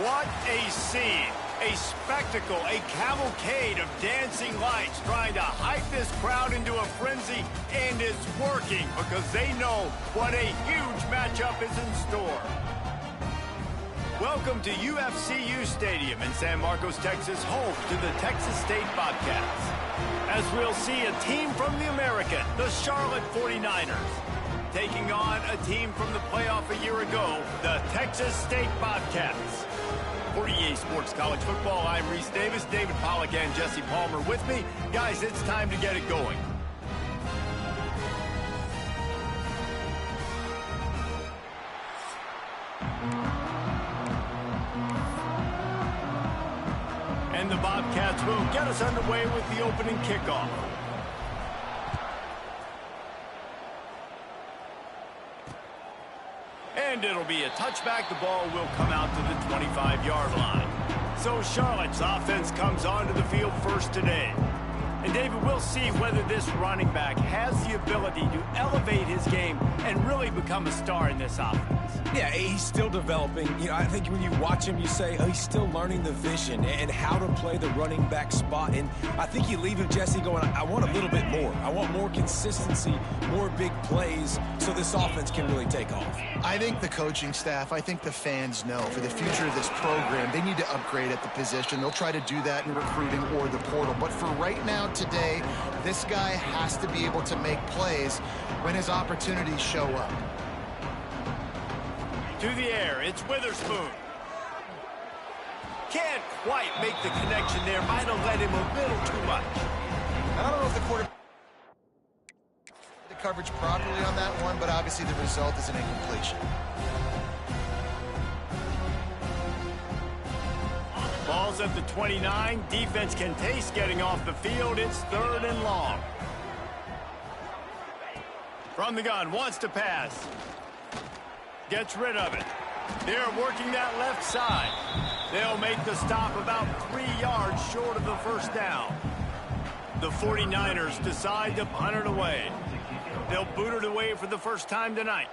What a scene, a spectacle, a cavalcade of dancing lights trying to hype this crowd into a frenzy, and it's working because they know what a huge matchup is in store. Welcome to UFCU Stadium in San Marcos, Texas, home to the Texas State Bobcats. As we'll see a team from the American, the Charlotte 49ers, taking on a team from the playoff a year ago, the Texas State Bobcats. For EA Sports College Football, I'm Reese Davis, David Pollack, and Jesse Palmer with me. Guys, it's time to get it going. And the Bobcats will get us underway with the opening kickoff. And it'll be a touchback. The ball will come out to the 25-yard line. So Charlotte's offense comes onto the field first today. And David, we'll see whether this running back has the ability to elevate his game and really become a star in this offense. Yeah, he's still developing. You know, I think when you watch him, you say, oh, he's still learning the vision and how to play the running back spot. And I think you leave him, Jesse, going, I want a little bit more. I want more consistency, more big plays so this offense can really take off. I think the coaching staff, I think the fans know for the future of this program, they need to upgrade at the position. They'll try to do that in recruiting or the portal. But for right now, today, this guy has to be able to make plays when his opportunities show up. To the air, it's Witherspoon. Can't quite make the connection there. Might have led him a little too much. I don't know if the quarterback did the coverage properly on that one, but obviously the result is an incompletion. Ball's at the 29. Defense can taste getting off the field. It's 3rd and long. From the gun, wants to pass. Gets rid of it. They're working that left side. They'll make the stop about 3 yards short of the first down. The 49ers decide to punt it away. They'll boot it away for the first time tonight.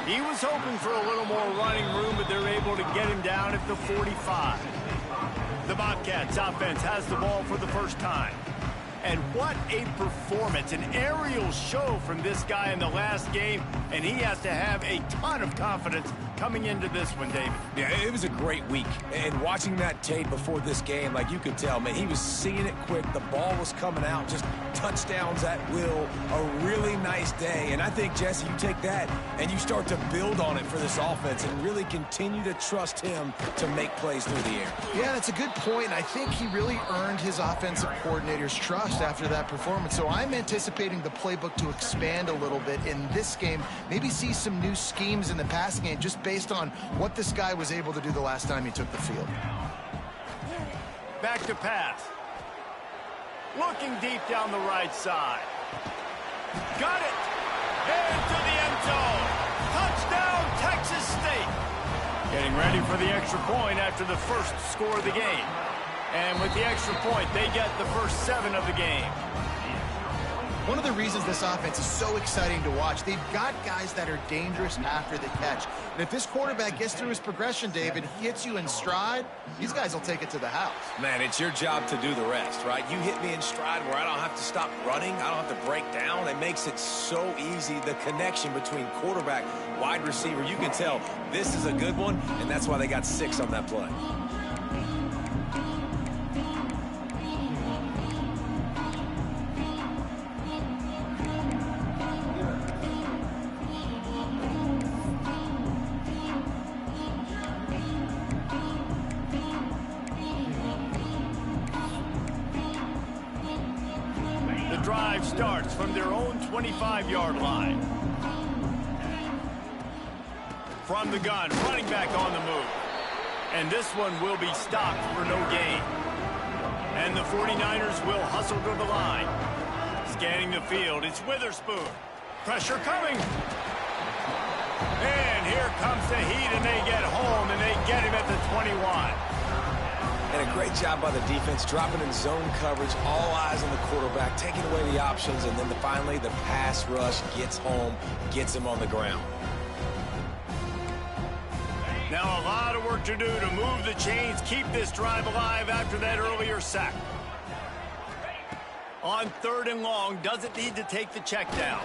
He was hoping for a little more running room, but they're able to get him down at the 45. The Bobcats offense has the ball for the first time. And what a performance, an aerial show from this guy in the last game, and he has to have a ton of confidence coming into this one, David. Yeah, it was a great week. And watching that tape before this game, like you could tell, man, he was seeing it quick. The ball was coming out, just touchdowns at will. A really nice day. And I think, Jesse, you take that and you start to build on it for this offense and really continue to trust him to make plays through the air. Yeah, that's a good point. And I think he really earned his offensive coordinator's trust after that performance. So I'm anticipating the playbook to expand a little bit in this game. Maybe see some new schemes in the passing game just based on what this guy was able to do the last time he took the field. Back to pass. Looking deep down the right side. Got it. Into the end zone. Touchdown, Texas State. Getting ready for the extra point after the first score of the game. And with the extra point, they get the first 7 of the game. One of the reasons this offense is so exciting to watch, they've got guys that are dangerous after the catch. And if this quarterback gets through his progression, David, hits you in stride, these guys will take it to the house. Man, it's your job to do the rest, right? You hit me in stride where I don't have to stop running. I don't have to break down. It makes it so easy, the connection between quarterback, wide receiver. You can tell this is a good one, and that's why they got 6 on that play. Drive starts from their own 25-yard line. From the gun, running back on the move. And this one will be stopped for no gain. And the 49ers will hustle to the line. Scanning the field, it's Witherspoon. Pressure coming. And here comes the heat, and they get home, and they get him at the 21. And a great job by the defense, dropping in zone coverage, all eyes on the quarterback, taking away the options, and then finally the pass rush gets home, gets him on the ground. work to do to move the chains, keep this drive alive after that earlier sack. On 3rd and long, doesn't need to take the check down.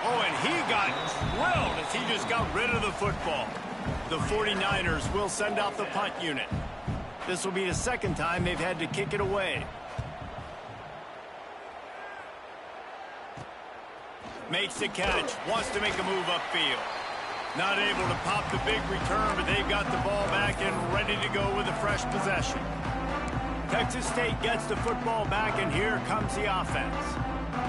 Oh, and he got drilled as he just got rid of the football. The 49ers will send out the punt unit. This will be the 2nd time they've had to kick it away. Makes the catch, wants to make a move upfield. Not able to pop the big return, but they've got the ball back and ready to go with a fresh possession. Texas State gets the football back, and here comes the offense.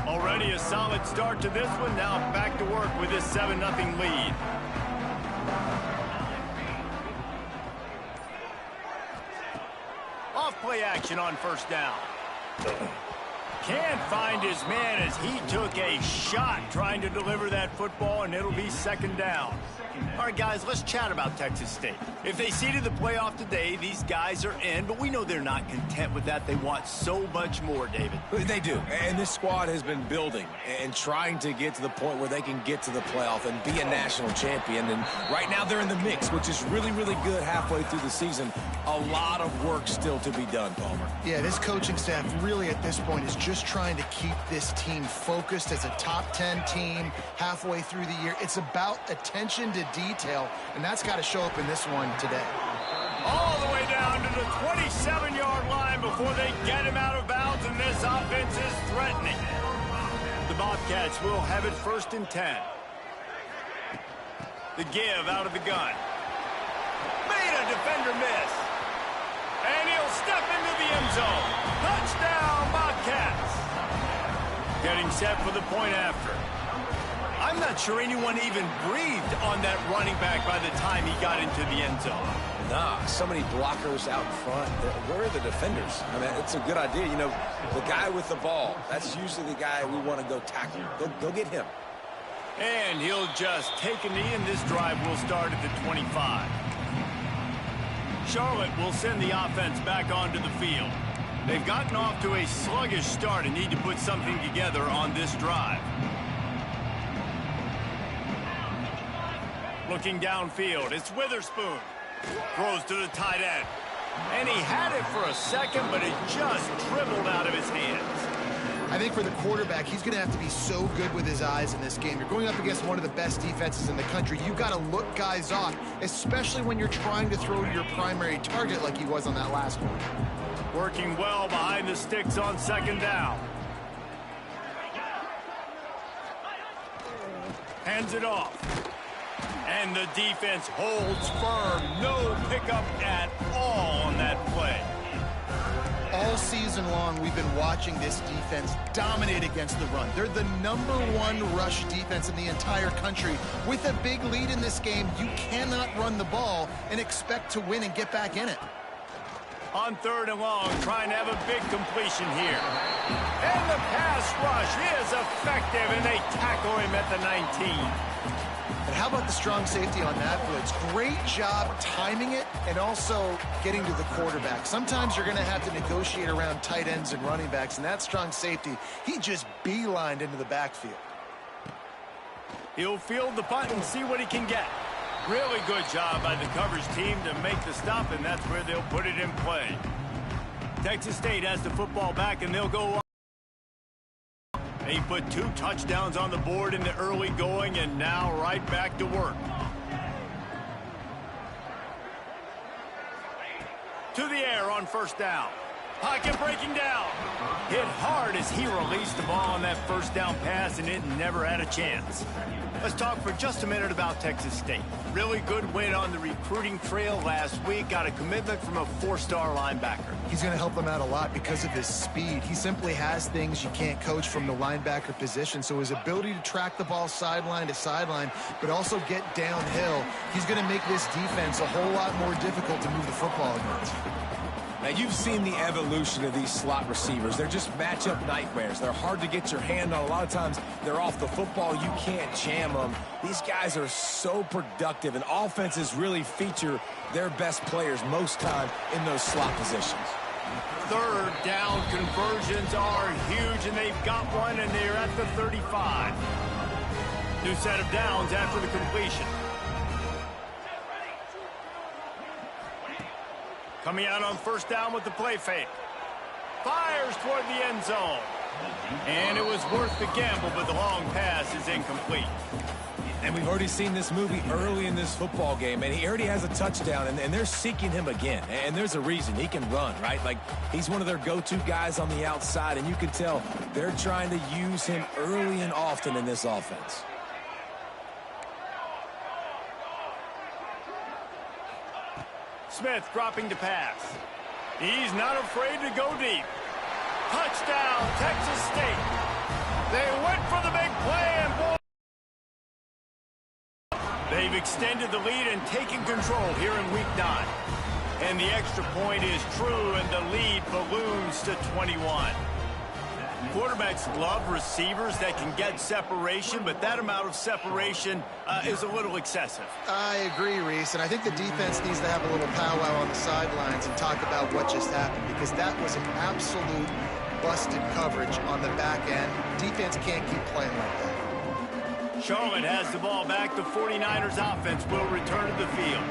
Already a solid start to this one. Now back to work with this 7-0 lead. Off play action on 1st down. Can't find his man as he took a shot trying to deliver that football, and it'll be 2nd down. All right, guys, let's chat about Texas State. If they seeded the playoff today, these guys are in, but we know they're not content with that. They want so much more, David. They do, and this squad has been building and trying to get to the point where they can get to the playoff and be a national champion. And right now they're in the mix, which is really, really good halfway through the season. A lot of work still to be done, Palmer. Yeah, this coaching staff really at this point is just trying to keep this team focused as a top 10 team halfway through the year. It's about attention to detail, and that's got to show up in this one today. All the way down to the 27-yard line before they get him out of bounds, and this offense is threatening. The Bobcats will have it 1st and 10. The give out of the gun. Made a defender miss. And he'll step into the end zone. Touchdown, Bobcats. Getting set for the point after. I'm not sure anyone even breathed on that running back by the time he got into the end zone. Nah, so many blockers out in front. Where are the defenders? I mean, it's a good idea. You know, the guy with the ball, that's usually the guy we want to go tackle. Go get him. And he'll just take a knee, and this drive will start at the 25. Charlotte will send the offense back onto the field. They've gotten off to a sluggish start and need to put something together on this drive. Looking downfield, it's Witherspoon. Throws to the tight end. And he had it for a second, but it just dribbled out of his hands. I think for the quarterback, he's going to have to be so good with his eyes in this game. You're going up against one of the best defenses in the country. You've got to look guys off, especially when you're trying to throw to your primary target like he was on that last one. Working well behind the sticks on 2nd down. Hands it off. And the defense holds firm. No pickup at all on that play. All season long, we've been watching this defense dominate against the run. They're the #1 rush defense in the entire country. With a big lead in this game, you cannot run the ball and expect to win and get back in it. On 3rd and long, trying to have a big completion here. And the pass rush is effective, and they tackle him at the 19. And how about the strong safety on that blitz? Great job timing it and also getting to the quarterback. Sometimes you're going to have to negotiate around tight ends and running backs, and that strong safety, he just beelined into the backfield. He'll field the punt and see what he can get. Really good job by the coverage team to make the stop, and that's where they'll put it in play. Texas State has the football back, and they'll go on. They put 2 touchdowns on the board in the early going, and now right back to work. To the air on 1st down. Pocket breaking down. Hit hard as he released the ball on that 1st down pass, and it never had a chance. Let's talk for just a minute about Texas State. Really good win on the recruiting trail last week. Got a commitment from a 4-star linebacker. He's going to help them out a lot because of his speed. He simply has things you can't coach from the linebacker position. So his ability to track the ball sideline to sideline, but also get downhill, he's going to make this defense a whole lot more difficult to move the football against. Now, you've seen the evolution of these slot receivers. They're just matchup nightmares. They're hard to get your hand on. A lot of times, they're off the football. You can't jam them. These guys are so productive, and offenses really feature their best players most time in those slot positions. 3rd down conversions are huge, and they've got one, and they're at the 35. New set of downs after the completion. Coming out on first down with the play fake. Fires toward the end zone. And it was worth the gamble, but the long pass is incomplete. And we've already seen this movie early in this football game, and he already has a touchdown, and they're seeking him again. And there's a reason. He can run, right? Like, he's one of their go-to guys on the outside, and you can tell they're trying to use him early and often in this offense. Smith dropping to pass. He's not afraid to go deep. Touchdown, Texas State. They went for the big play, and boy, they've extended the lead and taken control here in Week 9. And the extra point is true, and the lead balloons to 21. Quarterbacks love receivers that can get separation, but that amount of separation is a little excessive. I agree, Reese, and I think the defense needs to have a little powwow on the sidelines and talk about what just happened, because that was an absolute busted coverage on the back end. Defense can't keep playing like that. Charlotte has the ball back. The 49ers offense will return to the field.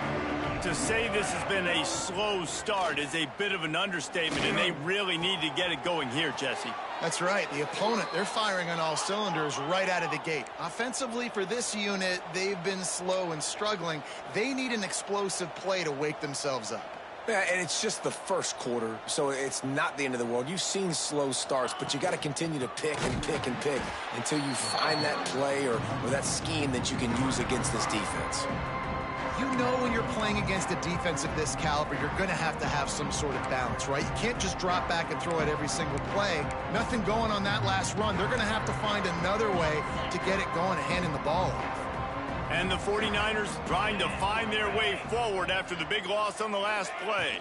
To say this has been a slow start is a bit of an understatement, and they really need to get it going here, Jesse. That's right. The opponent, they're firing on all cylinders right out of the gate. Offensively, for this unit, they've been slow and struggling. They need an explosive play to wake themselves up. Yeah, and it's just the first quarter, so it's not the end of the world. You've seen slow starts, but you got to continue to pick and pick and pick until you find that play or that scheme that you can use against this defense. You know when you're playing against a defense of this caliber, you're going to have some sort of balance, right? You can't just drop back and throw it every single play. Nothing going on that last run. They're going to have to find another way to get it going and handing the ball off. And the 49ers trying to find their way forward after the big loss on the last play.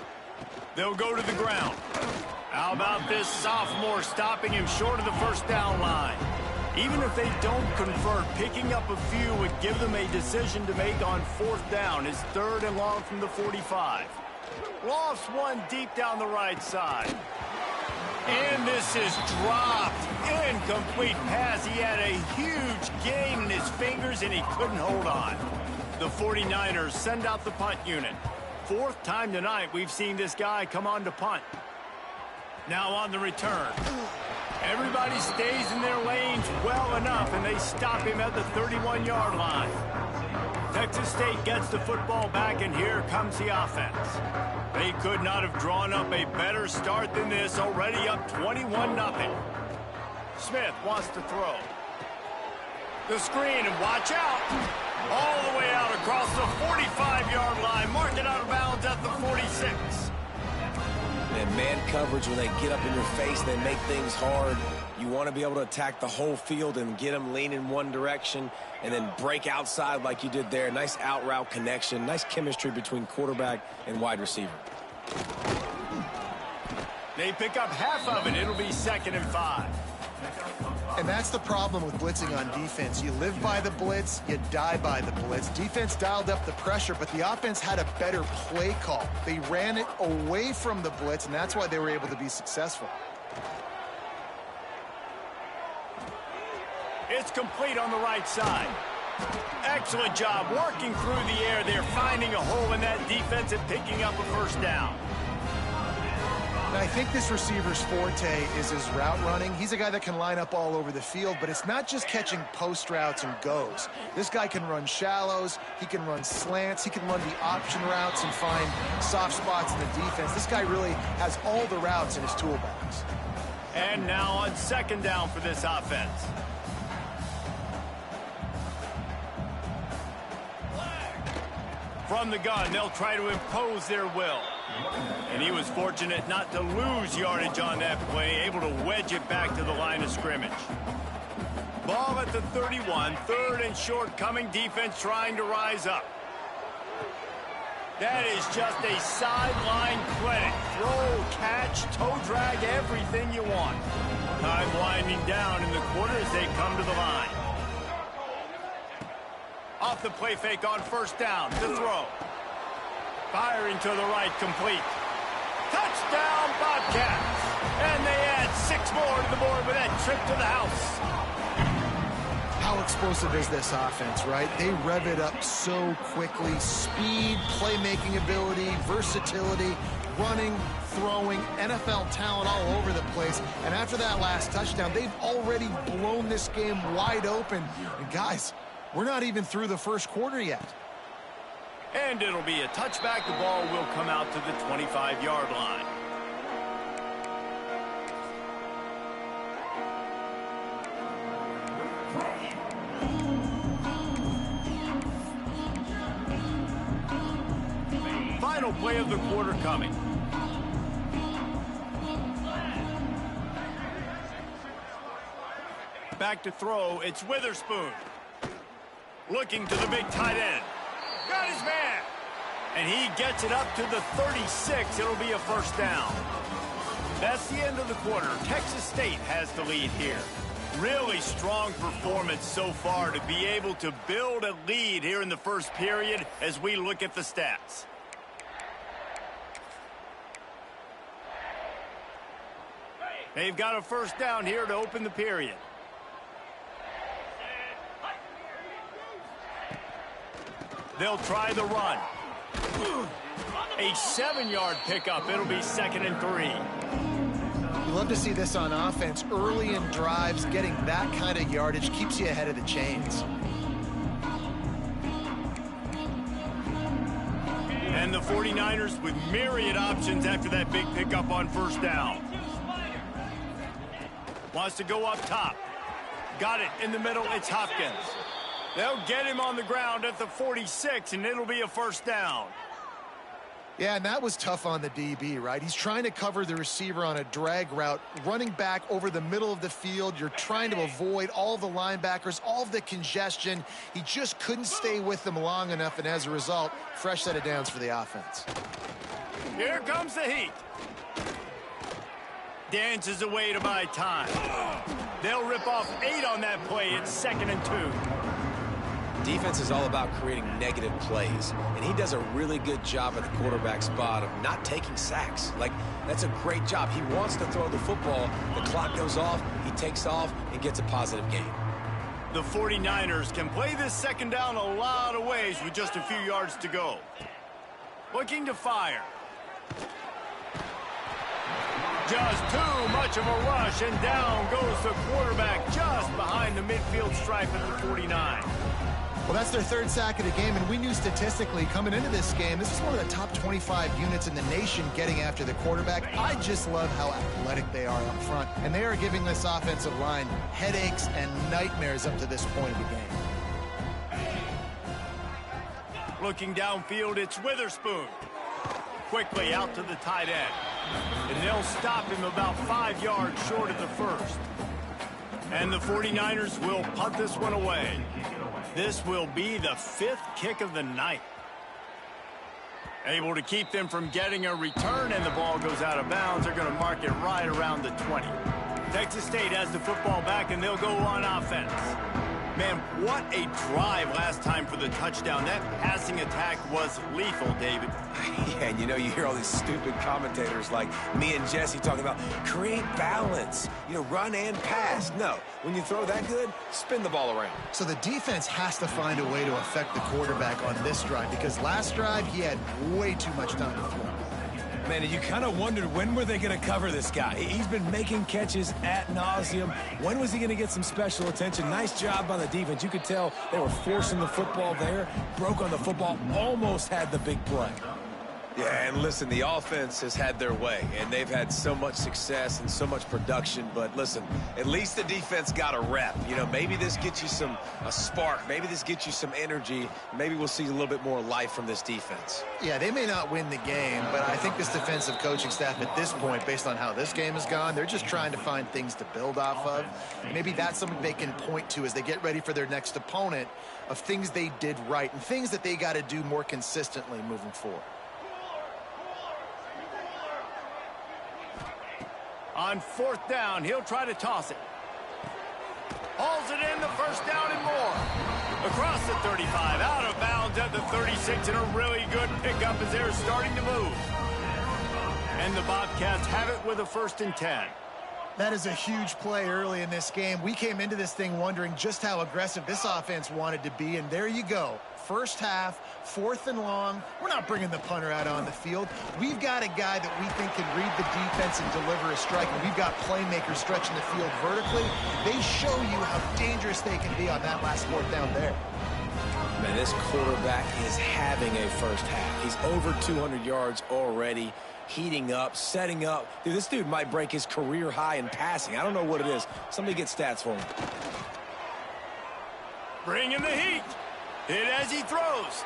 They'll go to the ground. How about this sophomore stopping him short of the first down line? Even if they don't convert, picking up a few would give them a decision to make on fourth down. It's 3rd and long from the 45. Lofts one deep down the right side. And this is dropped. Incomplete pass. He had a huge gain in his fingers, and he couldn't hold on. The 49ers send out the punt unit. 4th time tonight we've seen this guy come on to punt. Now on the return. Everybody stays in their lanes well enough, and they stop him at the 31-yard line. Texas State gets the football back, and here comes the offense. They could not have drawn up a better start than this, already up 21-0. Smith wants to throw. The screen, and watch out. All the way out across the 45-yard line. Mark it out of bounds at the 46. And man coverage, when they get up in your face, they make things hard. You want to be able to attack the whole field and get them leaning one direction and then break outside like you did there. Nice out route connection, nice chemistry between quarterback and wide receiver. They pick up half of it. It'll be 2nd and 5. And that's the problem with blitzing on defense. You live by the blitz, you die by the blitz. Defense dialed up the pressure, but the offense had a better play call. They ran it away from the blitz, and that's why they were able to be successful. It's complete on the right side. Excellent job working through the air. They're finding a hole in that defense and picking up a first down. And I think this receiver's forte is his route running. He's a guy that can line up all over the field, but it's not just catching post routes and goes. This guy can run shallows, he can run slants, he can run the option routes and find soft spots in the defense. This guy really has all the routes in his toolbox. And now on 2nd down for this offense. From the gun, they'll try to impose their will. And he was fortunate not to lose yardage on that play, able to wedge it back to the line of scrimmage. Ball at the 31, 3rd and short, coming defense trying to rise up. That is just a sideline credit. Throw, catch, toe drag, everything you want. Time winding down in the quarter as they come to the line. Off the play fake on first down to throw. Firing to the right, complete. Touchdown, Bobcats. And they add 6 more to the board with that trip to the house. How explosive is this offense, right? They rev it up so quickly. Speed, playmaking ability, versatility. running, throwing, NFL talent all over the place. And after that last touchdown, they've already blown this game wide open. And guys, we're not even through the first quarter yet. And it'll be a touchback. The ball will come out to the 25-yard line. Final play of the quarter coming. Back to throw, it's Witherspoon. Looking to the big tight end. Got his man. And he gets it up to the 36. It'll be a first down. That's the end of the quarter. Texas State has the lead here. Really strong performance so far to be able to build a lead here in the first period as we look at the stats. They've got a first down here to open the period. They'll try the run. A 7-yard pickup. It'll be 2nd and 3. You love to see this on offense. Early in drives, getting that kind of yardage keeps you ahead of the chains. And the 49ers with myriad options after that big pickup on first down. Wants to go up top. Got it in the middle. It's Hopkins. They'll get him on the ground at the 46, and it'll be a first down. Yeah, and that was tough on the DB, right? He's trying to cover the receiver on a drag route, running back over the middle of the field. You're trying to avoid all the linebackers, all of the congestion. He just couldn't stay with them long enough, and as a result, fresh set of downs for the offense. Here comes the heat. Dances away to buy time. They'll rip off 8 on that play. It's 2nd and 2. Defense is all about creating negative plays, and he does a really good job at the quarterback spot of not taking sacks. Like, that's a great job. He wants to throw the football. The clock goes off, he takes off, and gets a positive gain. The 49ers can play this second down a lot of ways with just a few yards to go. Looking to fire. Just too much of a rush, and down goes the quarterback just behind the midfield stripe at the 49. Well, that's their 3rd sack of the game, and we knew statistically coming into this game, this is one of the top 25 units in the nation getting after the quarterback. I just love how athletic they are up front, and they are giving this offensive line headaches and nightmares up to this point of the game. Looking downfield, it's Witherspoon. Quickly out to the tight end. And they'll stop him about 5 yards short of the first. And the 49ers will punt this one away. This will be the 5th kick of the night. Able to keep them from getting a return, and the ball goes out of bounds. They're going to mark it right around the 20. Texas State has the football back, and they'll go on offense. Man, what a drive last time for the touchdown. That passing attack was lethal, David. Yeah, and you know, you hear all these stupid commentators like me and Jesse talking about create balance, you know, run and pass. No, when you throw that good, spin the ball around. So the defense has to find a way to affect the quarterback on this drive, because last drive he had way too much time to throw. Man, you kind of wondered, when were they going to cover this guy? He's been making catches ad nauseum. When was he going to get some special attention? Nice job by the defense. You could tell they were forcing the football there, broke on the football, almost had the big play. Yeah, and listen, the offense has had their way, and they've had so much success and so much production. But listen, at least the defense got a rep. You know, maybe this gets you a spark. Maybe this gets you some energy. Maybe we'll see a little bit more life from this defense. Yeah, they may not win the game, but I think this defensive coaching staff at this point, based on how this game has gone, they're just trying to find things to build off of. Maybe that's something they can point to as they get ready for their next opponent, of things they did right and things that they got to do more consistently moving forward. On 4th down, he'll try to toss it. Hauls it in, the first down and more. Across the 35, out of bounds at the 36, and a really good pickup as they're starting to move. And the Bobcats have it with a 1st and 10. That is a huge play early in this game. We came into this thing wondering just how aggressive this offense wanted to be, and there you go. First half, 4th and long. We're not bringing the punter out on the field. We've got a guy that we think can read the defense and deliver a strike, and we've got playmakers stretching the field vertically. They show you how dangerous they can be on that last 4th down there. Man, this quarterback is having a first half. He's over 200 yards already, heating up, setting up. Dude, this dude might break his career high in passing. I don't know what it is. Somebody get stats for him. Bringing the heat. Hit as he throws.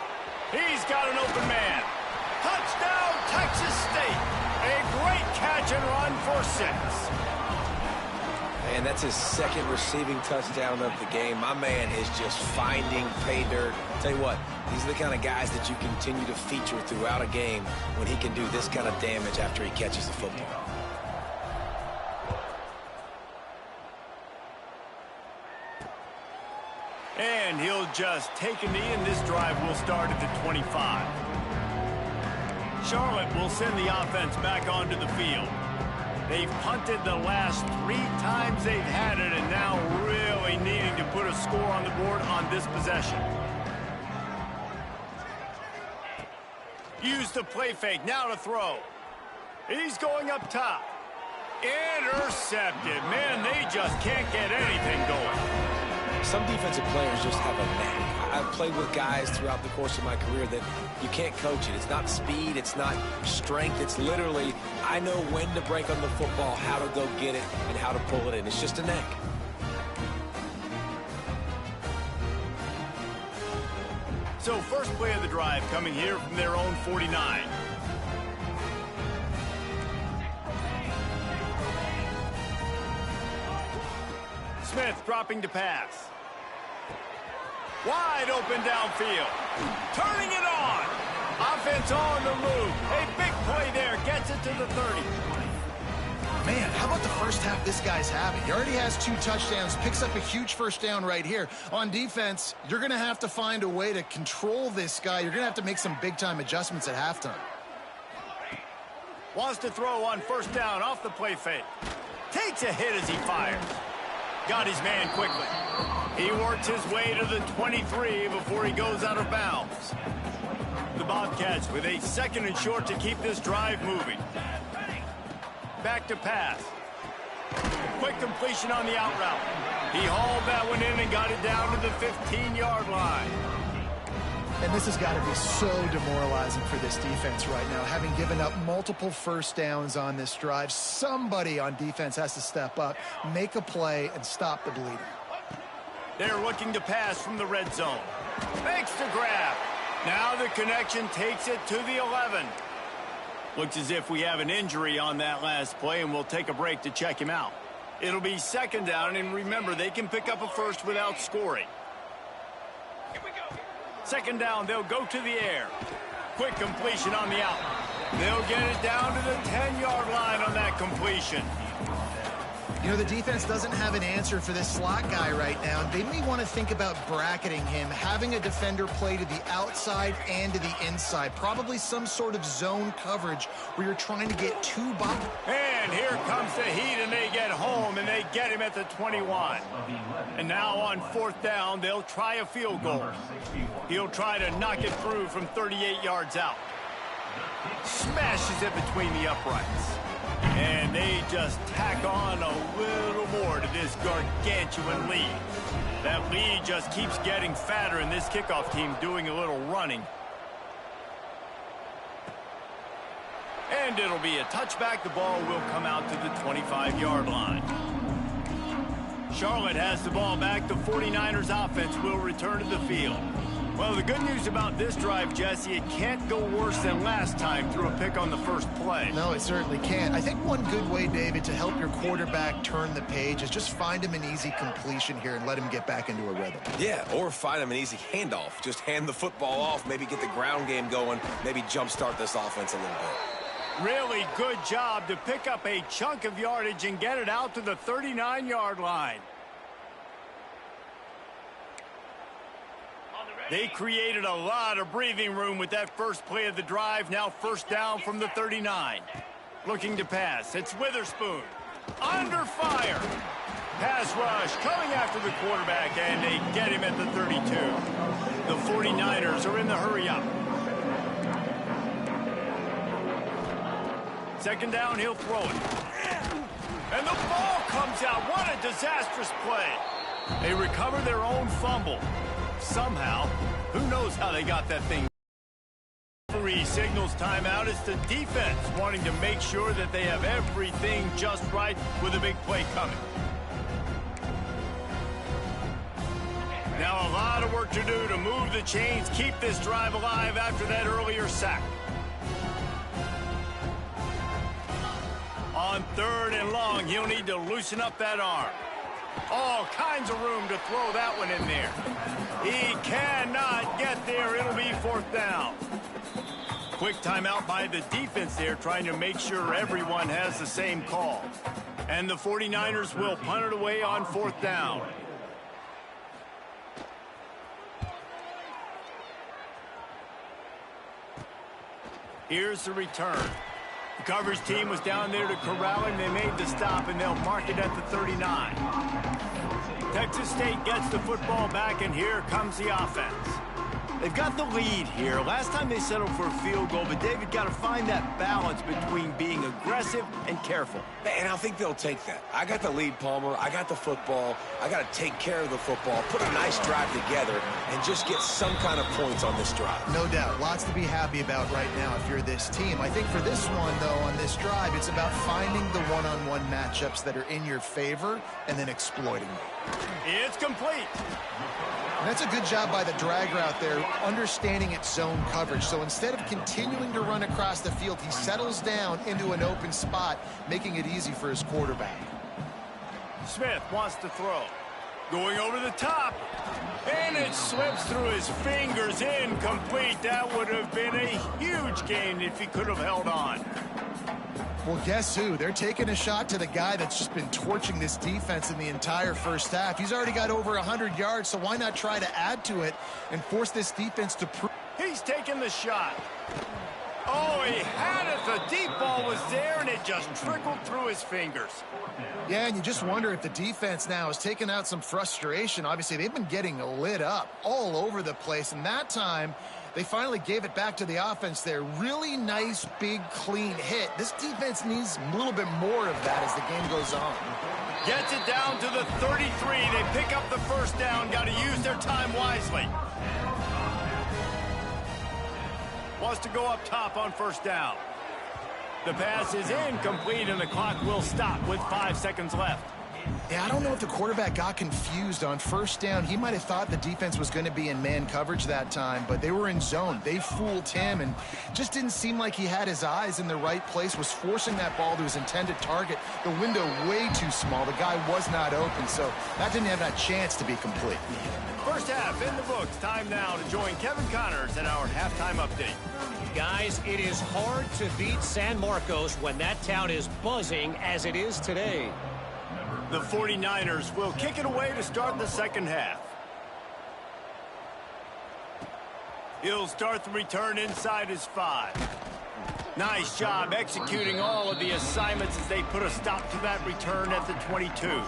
He's got an open man. Touchdown, Texas State. A great catch and run for 6. And that's his 2nd receiving touchdown of the game. My man is just finding pay dirt. Tell you what, these are the kind of guys that you continue to feature throughout a game when he can do this kind of damage after he catches the football. And he'll just take a knee, and this drive will start at the 25. Charlotte will send the offense back onto the field. They've punted the last 3 times they've had it, and now really needing to put a score on the board on this possession. Use the play fake, now to throw. He's going up top. Intercepted. Man, they just can't get anything going. Some defensive players just have a knack. I've played with guys throughout the course of my career that you can't coach it. It's not speed, it's not strength. It's literally, I know when to break on the football, how to go get it, and how to pull it in. It's just a knack. So first play of the drive coming here from their own 49. Smith dropping to pass. Wide open downfield. Turning it on. Offense on the move. A big play there. Gets it to the 30. Man, how about the first half this guy's having? He already has 2 touchdowns, picks up a huge first down right here. On defense, you're going to have to find a way to control this guy. You're going to have to make some big-time adjustments at halftime. Wants to throw on first down off the play fake. Takes a hit as he fires. Got his man quickly. He works his way to the 23 before he goes out of bounds. The Bobcats with a 2nd and short to keep this drive moving. Back to pass. Quick completion on the out route. He hauled that one in and got it down to the 15-yard line. And this has got to be so demoralizing for this defense right now. Having given up multiple first downs on this drive, somebody on defense has to step up, make a play, and stop the bleeding. They're looking to pass from the red zone. Makes the grab. Now the connection takes it to the 11. Looks as if we have an injury on that last play, and we'll take a break to check him out. It'll be 2nd down, and remember, they can pick up a first without scoring. 2nd down, they'll go to the air. Quick completion on the out. They'll get it down to the 10-yard line on that completion. You know, the defense doesn't have an answer for this slot guy right now. They may want to think about bracketing him, having a defender play to the outside and to the inside. Probably some sort of zone coverage where you're trying to get 2 box. And here comes the heat, and they get home, and they get him at the 21. And now on 4th down, they'll try a field goal. He'll try to knock it through from 38 yards out. Smashes it between the uprights. And they just tack on a little more to this gargantuan lead. That lead just keeps getting fatter, and this kickoff team doing a little running. And it'll be a touchback. The ball will come out to the 25-yard line. Charlotte has the ball back. The 49ers offense will return to the field. Well, the good news about this drive, Jesse, it can't go worse than last time through a pick on the first play. No, it certainly can't. I think one good way, David, to help your quarterback turn the page is just find him an easy completion here and let him get back into a rhythm. Yeah, or find him an easy handoff. Just hand the football off, maybe get the ground game going, maybe jumpstart this offense a little bit. Really good job to pick up a chunk of yardage and get it out to the 39-yard line. They created a lot of breathing room with that first play of the drive. Now 1st down from the 39. Looking to pass. It's Witherspoon. Under fire. Pass rush coming after the quarterback, and they get him at the 32. The 49ers are in the hurry-up. Second down, he'll throw it. And the ball comes out. What a disastrous play. They recover their own fumble. Somehow, who knows how they got that thing. Referee signals timeout. It's the defense wanting to make sure that they have everything just right with a big play coming. Now a lot of work to do to move the chains, keep this drive alive after that earlier sack. On 3rd and long, he'll need to loosen up that arm. All kinds of room to throw that one in there. He cannot get there. It'll be 4th down. Quick timeout by the defense there, trying to make sure everyone has the same call. And the 49ers will punt it away on 4th down. Here's the return. The coverage team was down there to corral him. They made the stop, and they'll mark it at the 39. Texas State gets the football back, and here comes the offense. They've got the lead here. Last time they settled for a field goal, but David got to find that balance between being aggressive and careful. And I think they'll take that. I got the lead, Palmer. I got the football. I got to take care of the football, put a nice drive together, and just get some kind of points on this drive. No doubt. Lots to be happy about right now if you're this team. I think for this one, though, on this drive, it's about finding the one-on-one matchups that are in your favor and then exploiting them. It's complete. And that's a good job by the drag route there, understanding its zone coverage. So instead of continuing to run across the field, he settles down into an open spot, making it easy for his quarterback. Smith wants to throw. Going over the top. And it slips through his fingers. Incomplete. That would have been a huge gain if he could have held on. Well, guess who? They're taking a shot to the guy that's just been torching this defense in the entire first half. He's already got over 100 yards, so why not try to add to it and force this defense to prove? He's taking the shot. Oh, he had it. The deep ball was there, and it just trickled through his fingers. Yeah, and you just wonder if the defense now is taking out some frustration. Obviously, they've been getting lit up all over the place, and that time they finally gave it back to the offense there. Really nice, big, clean hit. This defense needs a little bit more of that as the game goes on. Gets it down to the 33. They pick up the first down. Got to use their time wisely. Wants to go up top on first down. The pass is incomplete, and the clock will stop with 5 seconds left. Yeah, I don't know if the quarterback got confused on first down. He might have thought the defense was going to be in man coverage that time, but they were in zone. They fooled him and just didn't seem like he had his eyes in the right place, was forcing that ball to his intended target. The window way too small. The guy was not open, so that didn't have that chance to be complete. First half in the books. Time now to join Kevin Connors in our halftime update. Guys, it is hard to beat San Marcos when that town is buzzing as it is today. The 49ers will kick it away to start the second half. He'll start the return inside his 5. Nice job executing all of the assignments as they put a stop to that return at the 22.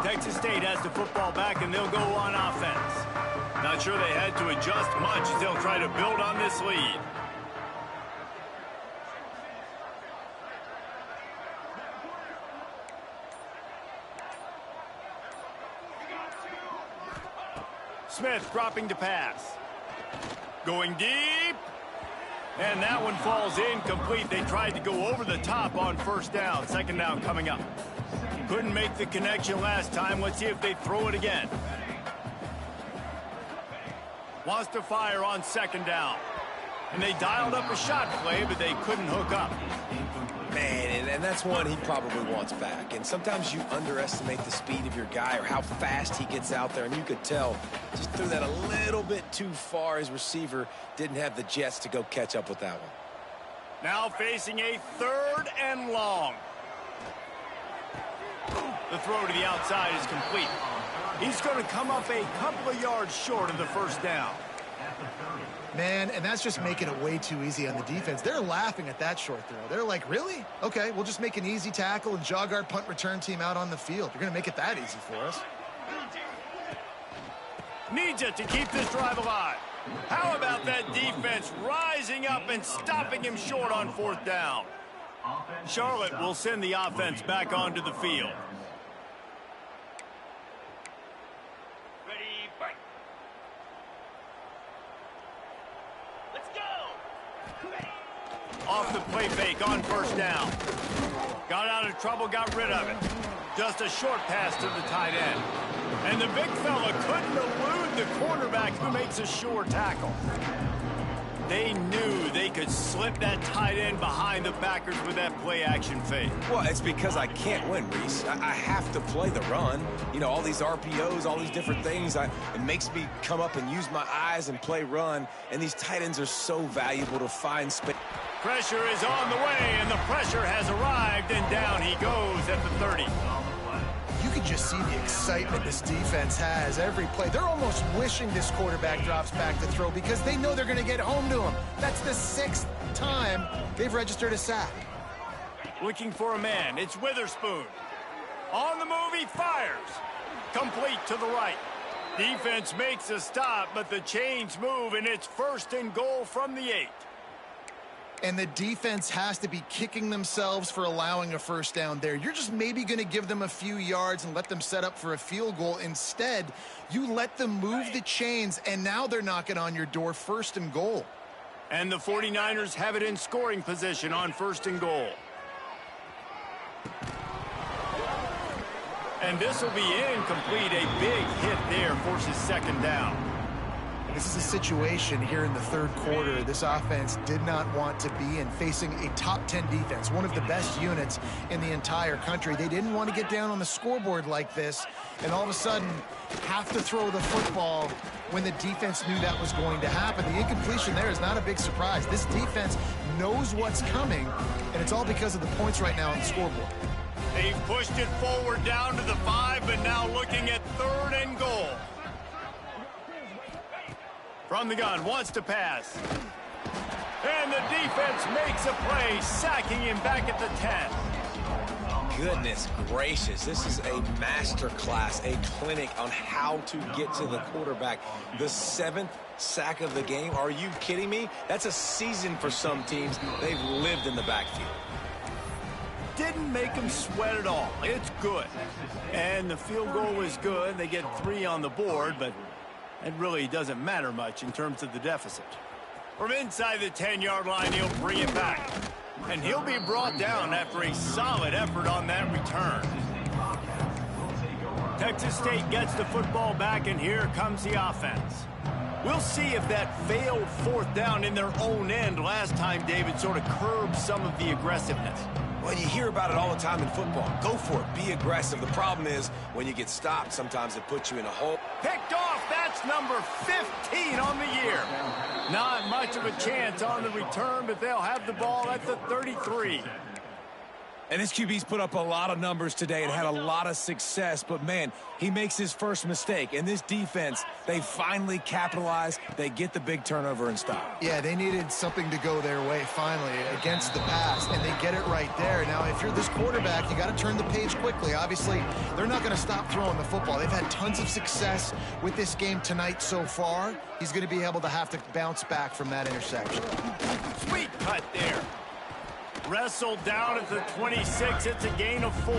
Texas State has the football back, and they'll go on offense. Not sure they had to adjust much as they'll try to build on this lead. Smith dropping to pass. Going deep. And that one falls incomplete. They tried to go over the top on first down. Second down coming up. Couldn't make the connection last time. Let's see if they throw it again. Wants to fire on second down. And they dialed up a shot play, but they couldn't hook up. Man, and that's one he probably wants back. And sometimes you underestimate the speed of your guy or how fast he gets out there. And you could tell just threw that a little bit too far. His receiver didn't have the jets to go catch up with that one. Now facing a 3rd and long. The throw to the outside is complete. He's going to come up a couple of yards short of the first down. Man, and that's just making it way too easy on the defense. They're laughing at that short throw. They're like, really? Okay, we'll just make an easy tackle and jog our punt return team out on the field. You're going to make it that easy for us. Needs it to keep this drive alive. How about that defense rising up and stopping him short on 4th down? Charlotte will send the offense back onto the field. Ready, fight. Let's go. Off the play fake on 1st down. Got out of trouble, got rid of it. Just a short pass to the tight end. And the big fella couldn't elude the quarterback who makes a sure tackle. They knew they could slip that tight end behind the backers with that play-action fake. Well, it's because I can't win, Reese. I have to play the run. You know, all these RPOs, all these different things. It makes me come up and use my eyes and play run. And these tight ends are so valuable to find space. Pressure is on the way, and the pressure has arrived, and down he goes at the 30. You can just see the excitement this defense has every play. They're almost wishing this quarterback drops back to throw because they know they're going to get home to him. That's the 6th time they've registered a sack. Looking for a man. It's Witherspoon. On the move, he fires. Complete to the right. Defense makes a stop, but the chains move, and it's 1st and goal from the 8. And the defense has to be kicking themselves for allowing a 1st down there. You're just maybe going to give them a few yards and let them set up for a field goal. Instead, you let them move the chains, and now they're knocking on your door, 1st and goal. And the 49ers have it in scoring position on 1st and goal. And this will be incomplete. A big hit there forces 2nd down. This is a situation here in the 3rd quarter this offense did not want to be in, facing a top 10 defense, one of the best units in the entire country. They didn't want to get down on the scoreboard like this and all of a sudden have to throw the football when the defense knew that was going to happen. The incompletion there is not a big surprise. This defense knows what's coming, and it's all because of the points right now on the scoreboard. They've pushed it forward down to the 5, but now looking at 3rd and goal. From the gun, wants to pass. And the defense makes a play, sacking him back at the 10. Goodness gracious, this is a master class, a clinic on how to get to the quarterback. The 7th sack of the game, are you kidding me? That's a season for some teams. They've lived in the backfield. Didn't make them sweat at all. It's good. And the field goal is good. They get 3 on the board, but it really doesn't matter much in terms of the deficit. From inside the 10-yard line, he'll bring it back. And he'll be brought down after a solid effort on that return. Texas State gets the football back, and here comes the offense. We'll see if that failed 4th down in their own end last time, David, sort of curbed some of the aggressiveness. Well, you hear about it all the time in football. Go for it. Be aggressive. The problem is when you get stopped, sometimes it puts you in a hole. Picked off. That's number 15 on the year. Not much of a chance on the return, but they'll have the ball at the 33. And this QB's put up a lot of numbers today and had a lot of success, but man, he makes his first mistake. And this defense, they finally capitalize. They get the big turnover and stop. Yeah, they needed something to go their way finally against the pass, and they get it right there. Now, if you're this quarterback, you got to turn the page quickly. Obviously, they're not going to stop throwing the football. They've had tons of success with this game tonight so far. He's going to be able to have to bounce back from that interception. Sweet cut there. Wrestled down at the 26. It's a gain of 4.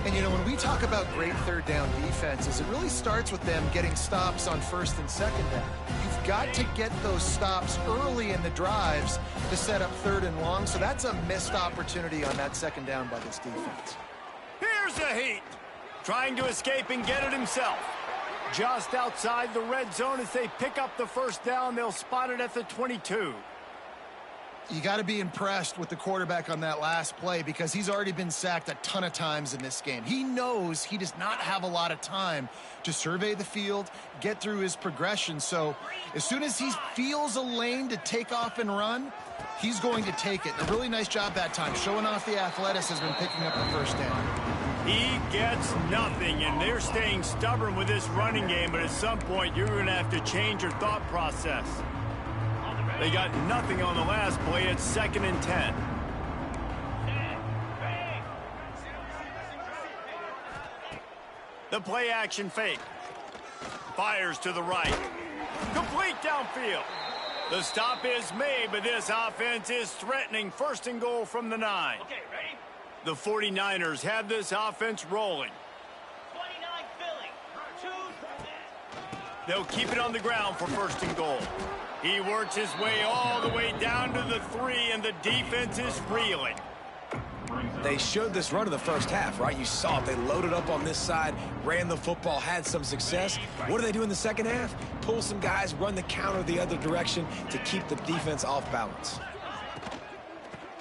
And, you know, when we talk about great 3rd down defenses, it really starts with them getting stops on 1st and 2nd down. You've got to get those stops early in the drives to set up 3rd and long, so that's a missed opportunity on that 2nd down by this defense. Here's a heat. Trying to escape and get it himself. Just outside the red zone as they pick up the 1st down. They'll spot it at the 22. You got to be impressed with the quarterback on that last play because he's already been sacked a ton of times in this game. He knows he does not have a lot of time to survey the field, get through his progression. So as soon as he feels a lane to take off and run, he's going to take it. A really nice job that time, showing off the athleticism and picking up the first down. He gets nothing, and they're staying stubborn with this running game, but at some point you're going to have to change your thought process. They got nothing on the last play. It's 2nd and 10. The play action fake. Fires to the right. Complete downfield. The stop is made, but this offense is threatening 1st and goal from the 9. Okay, ready? The 49ers have this offense rolling. 29 filling. 2. They'll keep it on the ground for 1st and goal. He works his way all the way down to the 3, and the defense is reeling. They showed this run in the first half, right? You saw it. They loaded up on this side, ran the football, had some success. What do they do in the second half? Pull some guys, run the counter the other direction to keep the defense off balance.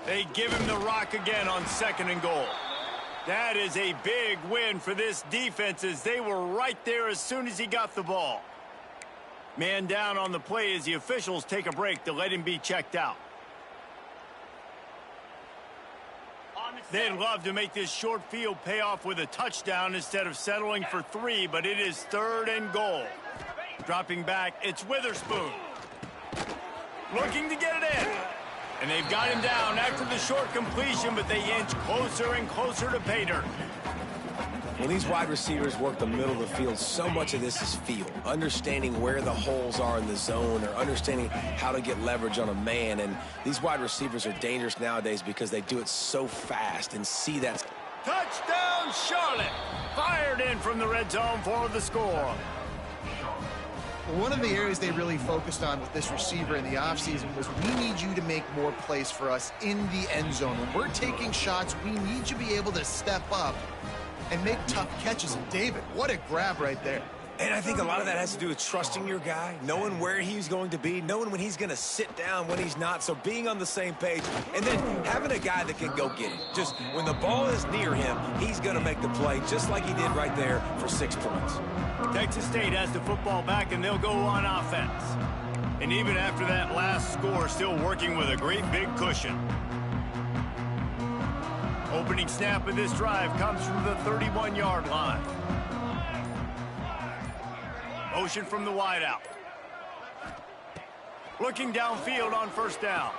They give him the rock again on 2nd and goal. That is a big win for this defense as they were right there as soon as he got the ball. Man down on the play as the officials take a break to let him be checked out. They'd love to make this short field pay off with a touchdown instead of settling for 3, but it is 3rd and goal. Dropping back, it's Witherspoon. Looking to get it in. And they've got him down after the short completion, but they inch closer and closer to pay dirt. When these wide receivers work the middle of the field, so much of this is feel. Understanding where the holes are in the zone or understanding how to get leverage on a man. And these wide receivers are dangerous nowadays because they do it so fast and see that. Touchdown, Charlotte! Fired in from the red zone for the score. One of the areas they really focused on with this receiver in the offseason was we need you to make more plays for us in the end zone. When we're taking shots, we need you to be able to step up and make tough catches. And David, what a grab right there. And I think a lot of that has to do with trusting your guy, knowing where he's going to be, knowing when he's going to sit down, when he's not, so being on the same page, and then having a guy that can go get it. Just when the ball is near him, he's going to make the play, just like he did right there for 6 points. Texas State has the football back, and they'll go on offense. And even after that last score, still working with a great big cushion. Opening snap of this drive comes from the 31-yard line. Motion from the wideout. Looking downfield on 1st down.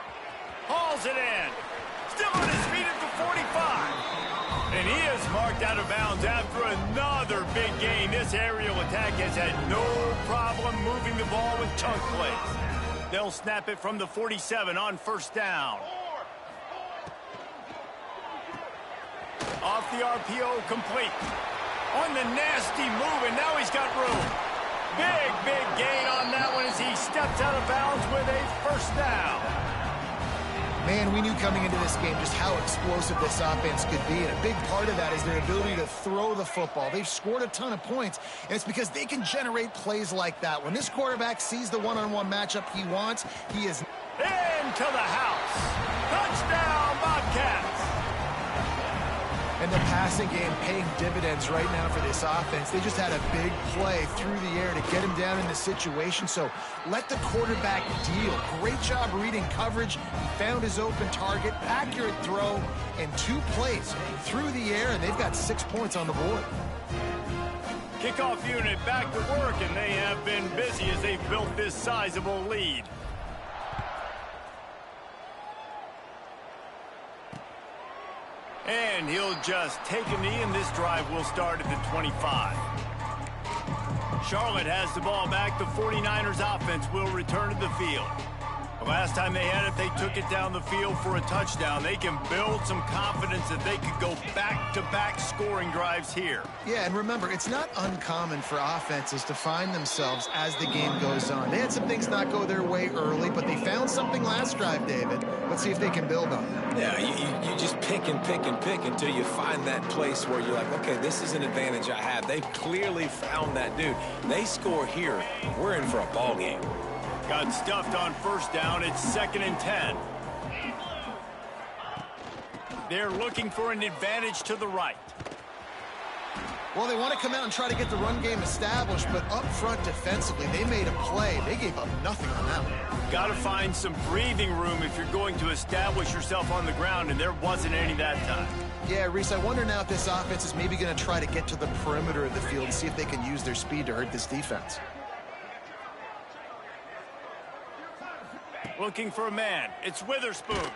Hauls it in. Still on his feet at the 45. And he is marked out of bounds after another big gain. This aerial attack has had no problem moving the ball with chunk plays. They'll snap it from the 47 on 1st down. Off the RPO, complete. On the nasty move, and now he's got room. Big gain on that one as he steps out of bounds with a 1st down. Man, we knew coming into this game just how explosive this offense could be, and a big part of that is their ability to throw the football. They've scored a ton of points, and it's because they can generate plays like that. When this quarterback sees the one-on-one matchup he wants, he is into the house. Touchdown, Bobcats. And the passing game paying dividends right now for this offense. They just had a big play through the air to get him down in the situation. So let the quarterback deal. Great job reading coverage. He found his open target, accurate throw, and 2 plays through the air, and they've got 6 points on the board. Kickoff unit back to work, and they have been busy as they've built this sizable lead. And he'll just take a knee, and this drive will start at the 25. Charlotte has the ball back. The 49ers offense will return to the field. The last time they had it, they took it down the field for a touchdown. They can build some confidence that they could go back-to-back scoring drives here. Yeah, and remember, it's not uncommon for offenses to find themselves as the game goes on. They had some things not go their way early, but they found something last drive, David. Let's see if they can build on it. Yeah, you just pick and pick and pick until you find that place where you're like, okay, this is an advantage I have. They've clearly found that dude. They score here, we're in for a ball game. Got stuffed on 1st down. It's 2nd and 10. They're looking for an advantage to the right. Well, they want to come out and try to get the run game established, but up front defensively, they made a play. They gave up nothing on that one. Got to find some breathing room if you're going to establish yourself on the ground, and there wasn't any that time. Yeah, Reese, I wonder now if this offense is maybe going to try to get to the perimeter of the field and see if they can use their speed to hurt this defense. Looking for a man. It's Witherspoon.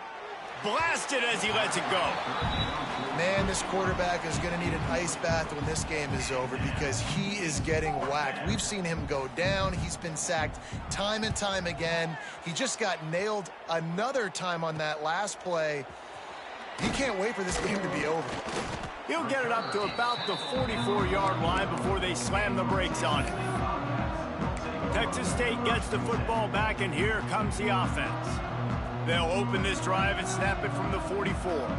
Blasted as he lets it go. Man, this quarterback is going to need an ice bath when this game is over because he is getting whacked. We've seen him go down. He's been sacked time and time again. He just got nailed another time on that last play. He can't wait for this game to be over. He'll get it up to about the 44-yard line before they slam the brakes on it. Texas State gets the football back, and here comes the offense. They'll open this drive and snap it from the 44.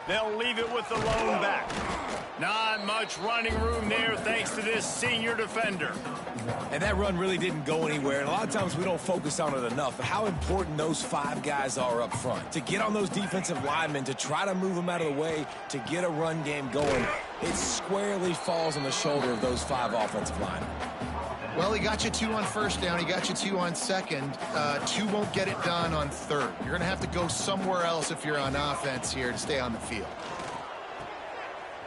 They'll leave it with the lone back. Not much running room there thanks to this senior defender. And that run really didn't go anywhere. And a lot of times we don't focus on it enough. But how important those 5 guys are up front. To get on those defensive linemen, to try to move them out of the way, to get a run game going, it squarely falls on the shoulder of those 5 offensive linemen. Well, he got you 2 on first down. He got you 2 on second. 2 won't get it done on third. You're going to have to go somewhere else if you're on offense here to stay on the field.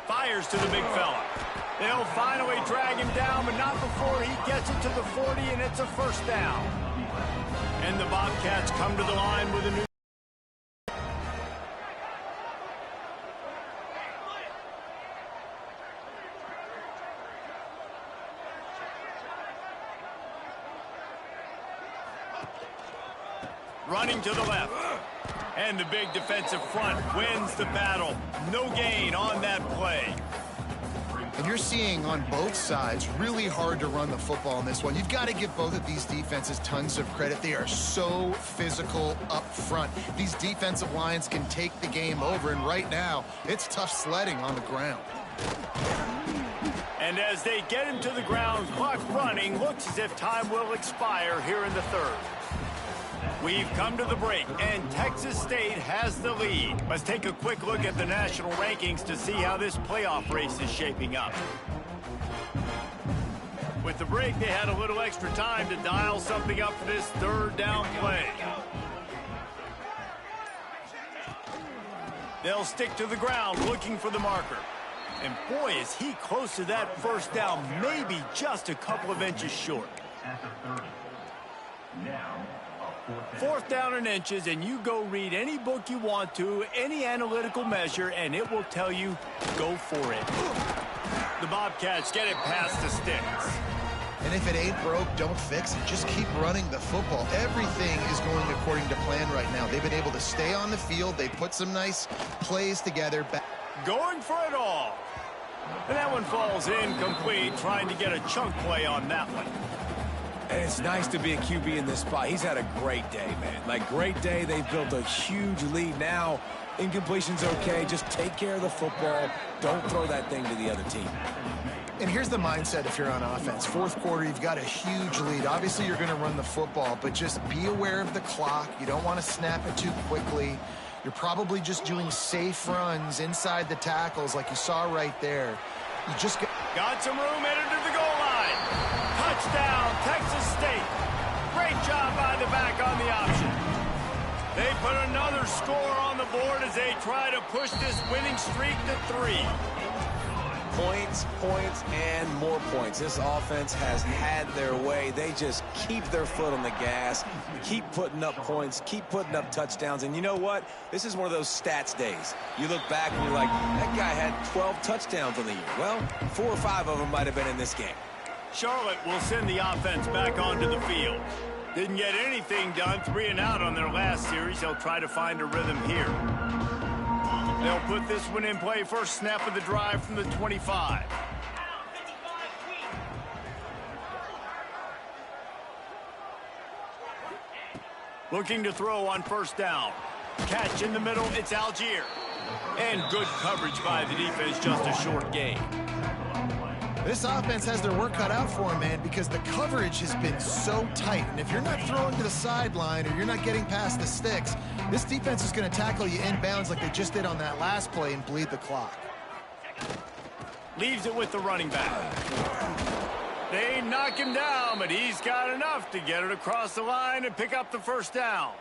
Fires to the big fella. They'll finally drag him down, but not before he gets it to the 40, and it's a first down. And the Bobcats come to the line with a new... Running to the left. And the big defensive front wins the battle. No gain on that play. And you're seeing on both sides really hard to run the football in this one. You've got to give both of these defenses tons of credit. They are so physical up front. These defensive lines can take the game over, and right now it's tough sledding on the ground. And as they get him to the ground, clock running, looks as if time will expire here in the third. We've come to the break, and Texas State has the lead. Let's take a quick look at the national rankings to see how this playoff race is shaping up. With the break, they had a little extra time to dial something up for this third down play. They'll stick to the ground looking for the marker. And boy, is he close to that first down, maybe just a couple of inches short. Fourth down in inches, and you go read any book you want to, any analytical measure, and it will tell you, go for it. The Bobcats get it past the sticks. And if it ain't broke, don't fix it. Just keep running the football. Everything is going according to plan right now. They've been able to stay on the field. They put some nice plays together. Going for it all. And that one falls incomplete, trying to get a chunk play on that one. And it's nice to be a QB in this spot. He's had a great day, man. Like, great day. They've built a huge lead now. Incompletion's okay. Just take care of the football. Don't throw that thing to the other team. And here's the mindset if you're on offense. Fourth quarter, you've got a huge lead. Obviously, you're going to run the football, but just be aware of the clock. You don't want to snap it too quickly. You're probably just doing safe runs inside the tackles like you saw right there. You just got some room headed to the goal line. Touchdown, Texas State. Great job by the back on the option. They put another score on the board as they try to push this winning streak to 3. Points, points, and more points. This offense has had their way. They just keep their foot on the gas, keep putting up points, keep putting up touchdowns. And you know what? This is one of those stats days. You look back and you're like, that guy had 12 touchdowns on the year. Well, 4 or 5 of them might have been in this game. Charlotte will send the offense back onto the field. Didn't get anything done, 3 and out on their last series. They'll try to find a rhythm here. They'll put this one in play. First snap of the drive from the 25. Looking to throw on first down. Catch in the middle, it's Algier. And good coverage by the defense, just a short gain. This offense has their work cut out for them, man, because the coverage has been so tight. And if you're not throwing to the sideline or you're not getting past the sticks, this defense is going to tackle you inbounds like they just did on that last play and bleed the clock. Leaves it with the running back. They knock him down, but he's got enough to get it across the line and pick up the first down.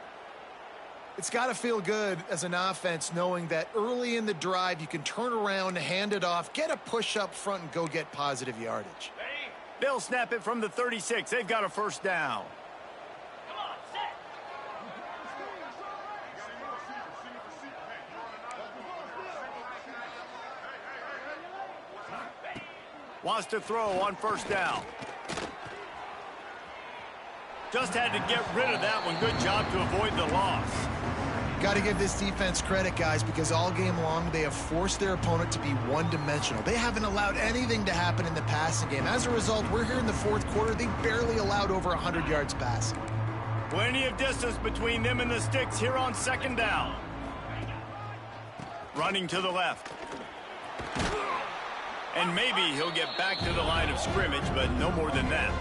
It's got to feel good as an offense knowing that early in the drive you can turn around, hand it off, get a push up front, and go get positive yardage. They'll snap it from the 36. They've got a first down. Come on, set. Wants to throw on first down. Just had to get rid of that one. Good job to avoid the loss. Got to give this defense credit, guys, because all game long they have forced their opponent to be one-dimensional. They haven't allowed anything to happen in the passing game. As a result, we're here in the fourth quarter. They barely allowed over 100 yards passing. Plenty of distance between them and the sticks here on second down. Running to the left. And maybe he'll get back to the line of scrimmage, but no more than that.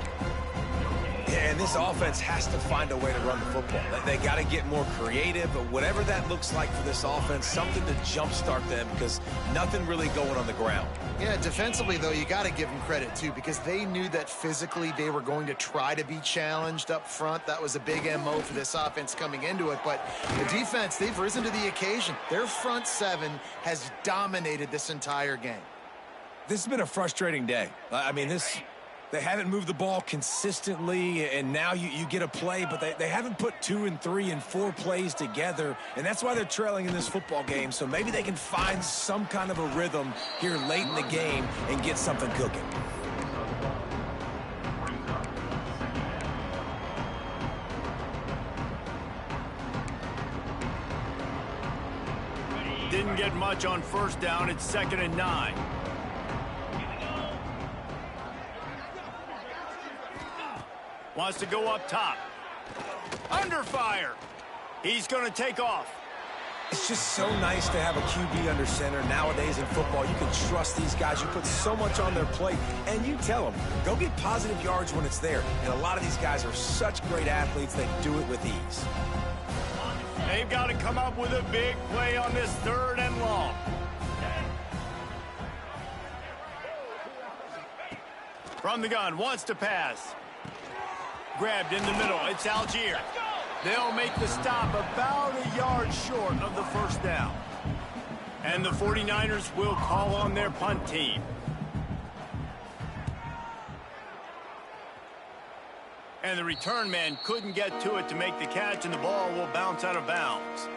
Yeah, and this offense has to find a way to run the football. They got to get more creative, but whatever that looks like for this offense, something to jumpstart them because nothing really going on the ground. Yeah, defensively, though, you got to give them credit, too, because they knew that physically they were going to try to be challenged up front. That was a big MO for this offense coming into it. But the defense, they've risen to the occasion. Their front seven has dominated this entire game. This has been a frustrating day. I mean, they haven't moved the ball consistently, and now you get a play, but they haven't put 2 and 3 and 4 plays together, and that's why they're trailing in this football game. So maybe they can find some kind of a rhythm here late in the game and get something cooking. Didn't get much on first down. It's 2nd and 9. Wants to go up top. Under fire. He's going to take off. It's just so nice to have a QB under center. Nowadays in football, you can trust these guys. You put so much on their plate, and you tell them, go get positive yards when it's there. And a lot of these guys are such great athletes, they do it with ease. They've got to come up with a big play on this 3rd and long. From the gun, wants to pass. Grabbed in the middle. It's Algier. They'll make the stop about a yard short of the first down. And the 49ers will call on their punt team. And the return man couldn't get to it to make the catch, and the ball will bounce out of bounds.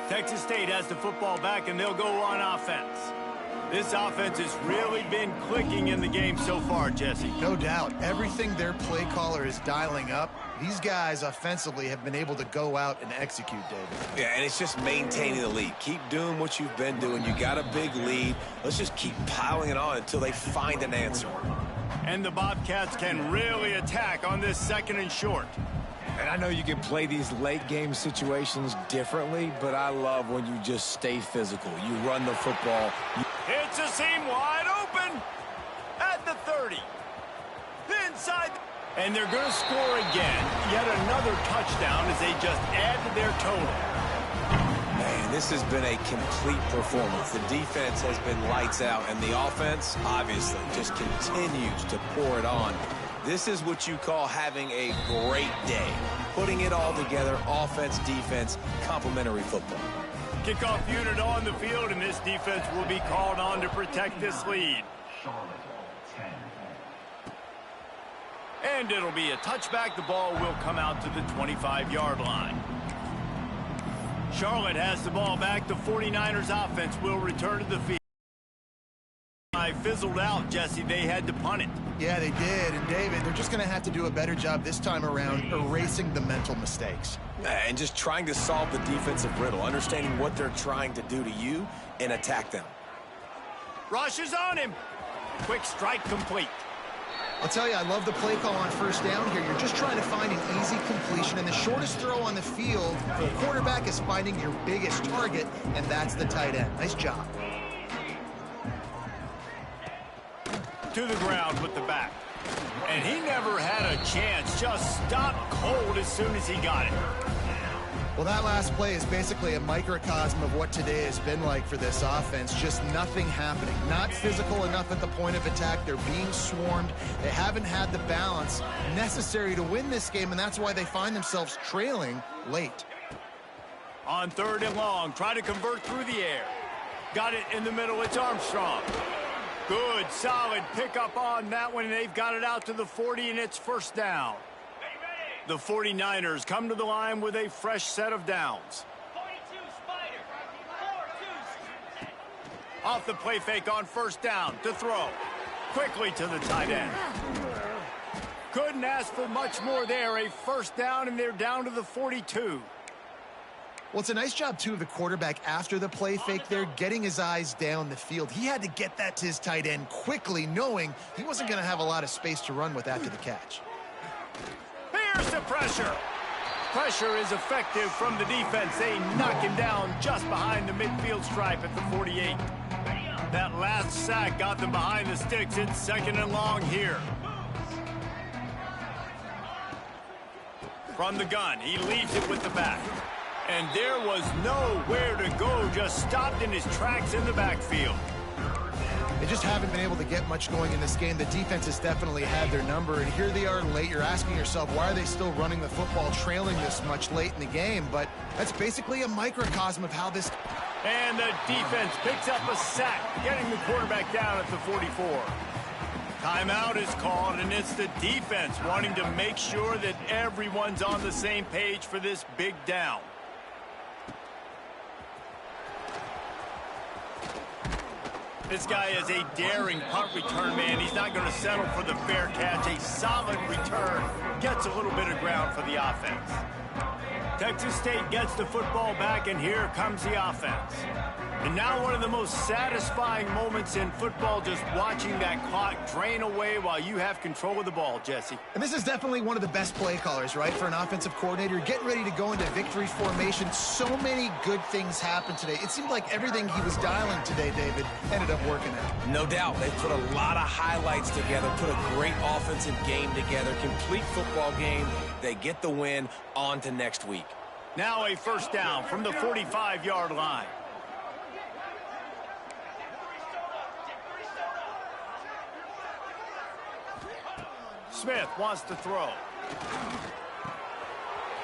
Texas State has the football back, and they'll go on offense. This offense has really been clicking in the game so far, Jesse. No doubt. Everything their play caller is dialing up, these guys offensively have been able to go out and execute, David. Yeah, and it's just maintaining the lead. Keep doing what you've been doing. You got a big lead. Let's just keep piling it on until they find an answer. And the Bobcats can really attack on this 2nd and short. And I know you can play these late game situations differently, but I love when you just stay physical. You run the football. It's a seam wide open at the 30. Inside. And they're going to score again. Yet another touchdown as they just add to their total. Man, this has been a complete performance. The defense has been lights out, and the offense, obviously, just continues to pour it on. This is what you call having a great day. Putting it all together, offense, defense, complementary football. Kickoff unit on the field, and this defense will be called on to protect this lead. And it'll be a touchback. The ball will come out to the 25-yard line. Charlotte has the ball back. The 49ers offense will return to the field. Fizzled out, Jesse. They had to punt it. Yeah, they did. And, David, they're just going to have to do a better job this time around erasing the mental mistakes. And just trying to solve the defensive riddle, understanding what they're trying to do to you and attack them. Rush is on him. Quick strike complete. I'll tell you, I love the play call on first down here. You're just trying to find an easy completion, and the shortest throw on the field for a quarterback is finding your biggest target, and that's the tight end. Nice job. to the ground with the back. And he never had a chance, just stopped cold as soon as he got it. Well, that last play is basically a microcosm of what today has been like for this offense. Just nothing happening. Not physical enough at the point of attack. They're being swarmed. They haven't had the balance necessary to win this game, and that's why they find themselves trailing late. On 3rd and long, try to convert through the air. Got it in the middle. It's Armstrong. Good, solid pickup on that one, and they've got it out to the 40, and it's 1st down. The 49ers come to the line with a fresh set of downs. 42 Spider. 4-2. Off the play fake on 1st down to throw. Quickly to the tight end. Couldn't ask for much more there. A 1st down, and they're down to the 42. Well, it's a nice job, too, of the quarterback after the play fake there, getting his eyes down the field. He had to get that to his tight end quickly, knowing he wasn't going to have a lot of space to run with after the catch. Here's the pressure. Pressure is effective from the defense. They knock him down just behind the midfield stripe at the 48. That last sack got them behind the sticks. It's 2nd and long here. From the gun, he leaves it with the back. And there was nowhere to go, just stopped in his tracks in the backfield. They just haven't been able to get much going in this game. The defense has definitely had their number, and here they are late. You're asking yourself, why are they still running the football, trailing this much late in the game? But that's basically a microcosm of how this... And the defense picks up a sack, getting the quarterback down at the 44. Timeout is called, and it's the defense wanting to make sure that everyone's on the same page for this big down. This guy is a daring punt return man. He's not going to settle for the fair catch. A solid return gets a little bit of ground for the offense. Texas State gets the football back, and here comes the offense. And now one of the most satisfying moments in football, just watching that clock drain away while you have control of the ball, Jesse. And this is definitely one of the best play callers, right, for an offensive coordinator. Getting ready to go into victory formation. So many good things happened today. It seemed like everything he was dialing today, David, ended up working out. No doubt. They put a lot of highlights together, put a great offensive game together, complete football game. They get the win. On to next week. Now a 1st down from the 45-yard line. Smith wants to throw.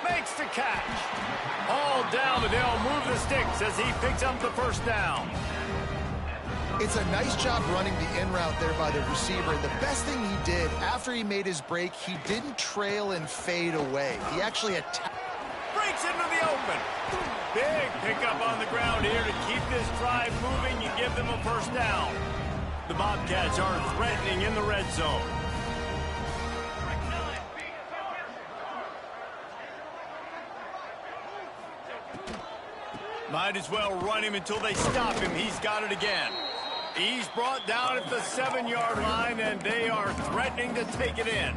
Makes the catch. All down, but they'll move the sticks as he picks up the 1st down. It's a nice job running the in route there by the receiver. The best thing he did after he made his break, he didn't trail and fade away. He actually attacked. Breaks into the open. Big pickup on the ground here to keep this drive moving. You give them a 1st down. The Bobcats are threatening in the red zone. Might as well run him until they stop him. He's got it again. He's brought down at the 7-yard line, and they are threatening to take it in.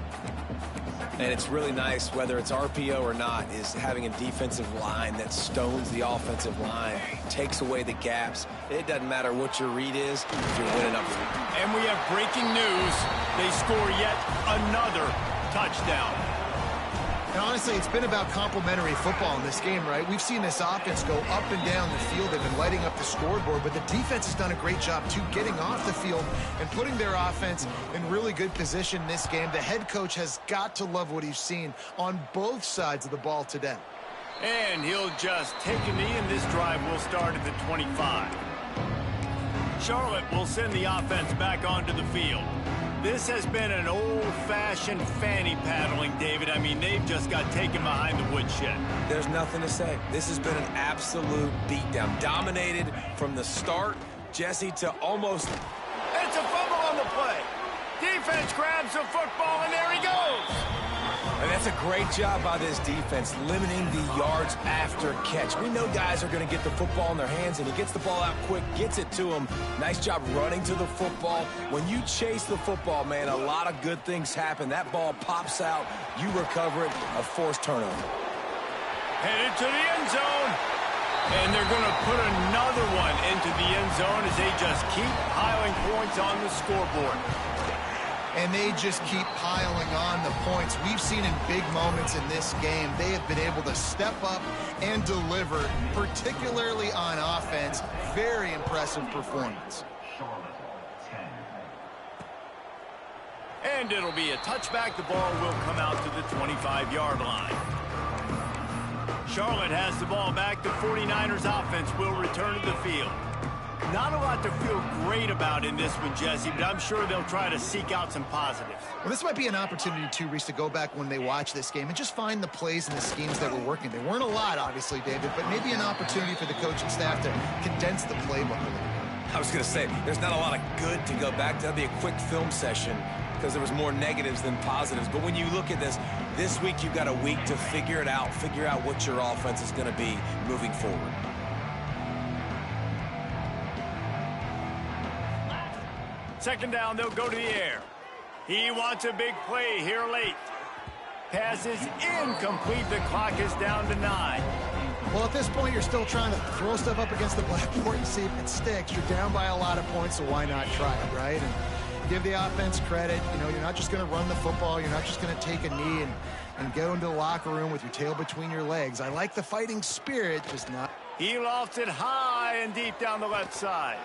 And it's really nice, whether it's RPO or not, is having a defensive line that stones the offensive line, takes away the gaps. It doesn't matter what your read is if you're winning up. And we have breaking news. They score yet another touchdown. And honestly, it's been about complementary football in this game, right? We've seen this offense go up and down the field. They've been lighting up the scoreboard, but the defense has done a great job, too, getting off the field and putting their offense in really good position in this game. The head coach has got to love what he's seen on both sides of the ball today. And he'll just take a knee, and this drive will start at the 25. Charlotte will send the offense back onto the field. This has been an old-fashioned fanny paddling, David. I mean, they've just got taken behind the woodshed. There's nothing to say. This has been an absolute beatdown. Dominated from the start, Jesse, to almost... It's a fumble on the play. Defense grabs the football, and there he goes. And that's a great job by this defense, limiting the yards after catch. We know guys are going to get the football in their hands, and he gets the ball out quick, gets it to him. Nice job running to the football. When you chase the football, man, a lot of good things happen. That ball pops out, you recover it, a forced turnover. Headed to the end zone. And they're going to put another one into the end zone as they just keep piling points on the scoreboard. And they just keep piling on the points. We've seen in big moments in this game, they have been able to step up and deliver, particularly on offense. Very impressive performance. And it'll be a touchback. The ball will come out to the 25-yard line. Charlotte has the ball back. The 49ers offense will return to the field. Not a lot to feel great about in this one, Jesse, but I'm sure they'll try to seek out some positives. Well, this might be an opportunity, too, Reese, to go back when they watch this game and just find the plays and the schemes that were working. There weren't a lot, obviously, David, but maybe an opportunity for the coaching staff to condense the playbook a little. I was going to say, there's not a lot of good to go back to. That'd be a quick film session because there was more negatives than positives. But when you look at this week you've got a week to figure it out, figure out what your offense is going to be moving forward. Second down, they'll go to the air. He wants a big play here late. Pass is incomplete. The clock is down to 9. Well, at this point, you're still trying to throw stuff up against the blackboard and see if it sticks. You're down by a lot of points, so why not try it, right? And give the offense credit. You know, you're not just going to run the football. You're not just going to take a knee and go into the locker room with your tail between your legs. I like the fighting spirit, just not. He lofts it high and deep down the left side.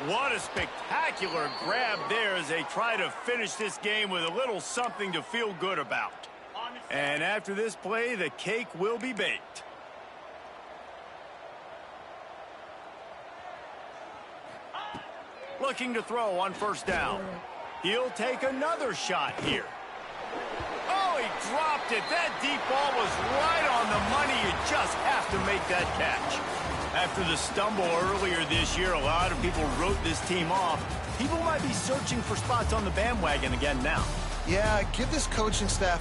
What a spectacular grab there as they try to finish this game with a little something to feel good about. And after this play, the cake will be baked. Looking to throw on first down. He'll take another shot here. Oh, he dropped it. That deep ball was right on the money. You just have to make that catch. After the stumble earlier this year, a lot of people wrote this team off. People might be searching for spots on the bandwagon again now. Yeah, give this coaching staff